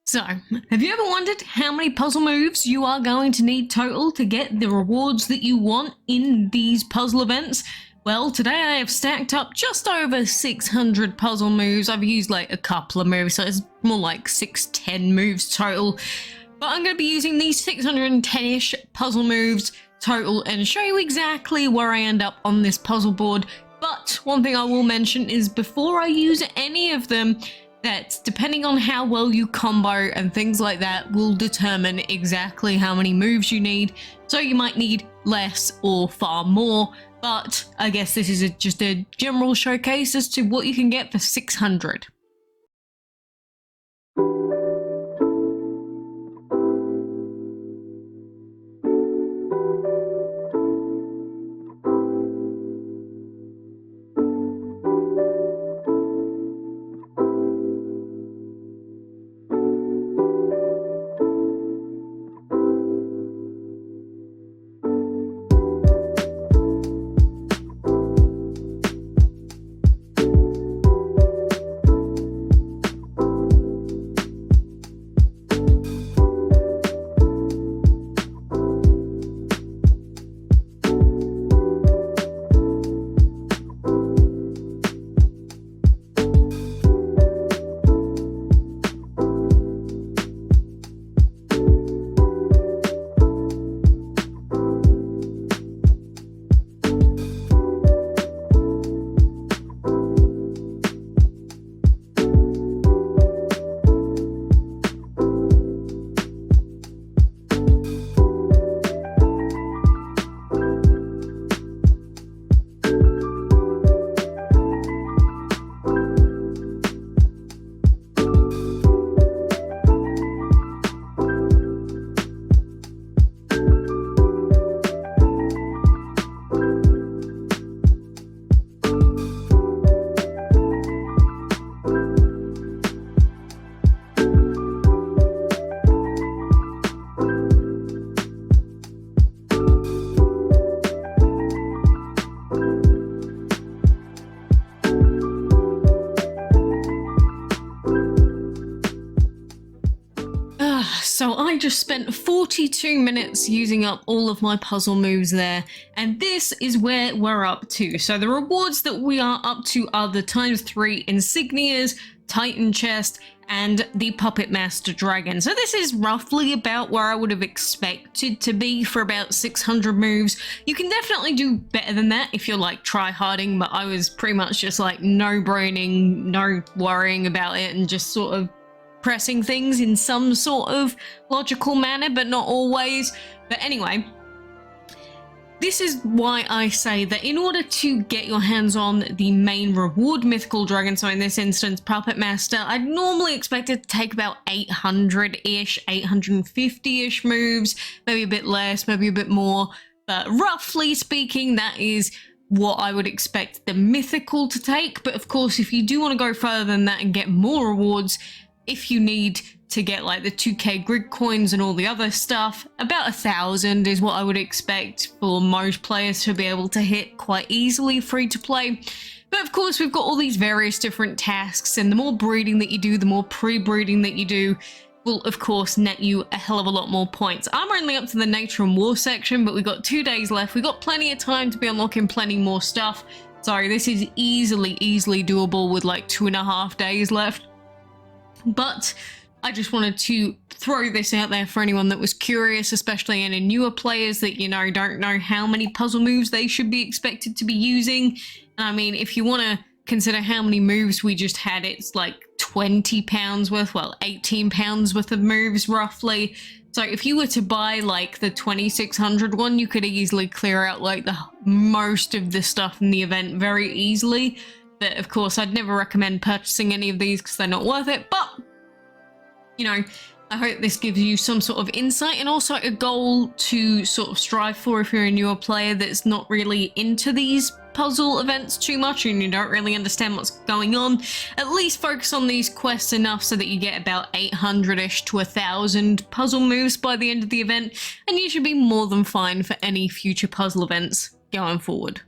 So, have you ever wondered how many puzzle moves you are going to need total to get the rewards that you want in these puzzle events? Well, today I have stacked up just over 600 puzzle moves. I've used like a couple of moves, so it's more like 610 moves total. But I'm going to be using these 610-ish puzzle moves total and show you exactly where I end up on this puzzle board. But one thing I will mention is before I use any of them, that depending on how well you combo and things like that will determine exactly how many moves you need. So you might need less or far more, but I guess this is just a general showcase as to what you can get for 600. So I just spent 42 minutes using up all of my puzzle moves there, and this is where we're up to. So the rewards that we are up to are the ×3 insignias, Titan chest, and the Puppet Master Dragon. So this is roughly about where I would have expected to be for about 600 moves. You can definitely do better than that if you're like tryharding, but I was pretty much just like no braining, no worrying about it, and just sort of pressing things in some sort of logical manner, but not always. But anyway, this is why I say that in order to get your hands on the main reward mythical dragon, so in this instance Puppet Master, I'd normally expect it to take about 800-ish, 850-ish moves, maybe a bit less, maybe a bit more, but roughly speaking that is what I would expect the mythical to take. But of course, if you do want to go further than that and get more rewards, if you need to get like the 2k grid coins and all the other stuff, about 1,000 is what I would expect for most players to be able to hit quite easily free to play. But of course, we've got all these various different tasks, and the more breeding that you do, the more pre-breeding that you do, will of course net you a hell of a lot more points. I'm only up to the nature and war section, but we've got 2 days left. We've got plenty of time to be unlocking plenty more stuff. So this is easily doable with like 2.5 days left. But I just wanted to throw this out there for anyone that was curious, especially any newer players that, you know, don't know how many puzzle moves they should be expected to be using. And I mean, if you want to consider how many moves we just had, it's like £20 worth, well, £18 worth of moves roughly. So if you were to buy like the 2600 one, you could easily clear out like the most of the stuff in the event very easily. But of course, I'd never recommend purchasing any of these because they're not worth it. But, you know, I hope this gives you some sort of insight and also a goal to sort of strive for if you're a newer player that's not really into these puzzle events too much and you don't really understand what's going on. At least focus on these quests enough so that you get about 800-ish to 1,000 puzzle moves by the end of the event, and you should be more than fine for any future puzzle events going forward.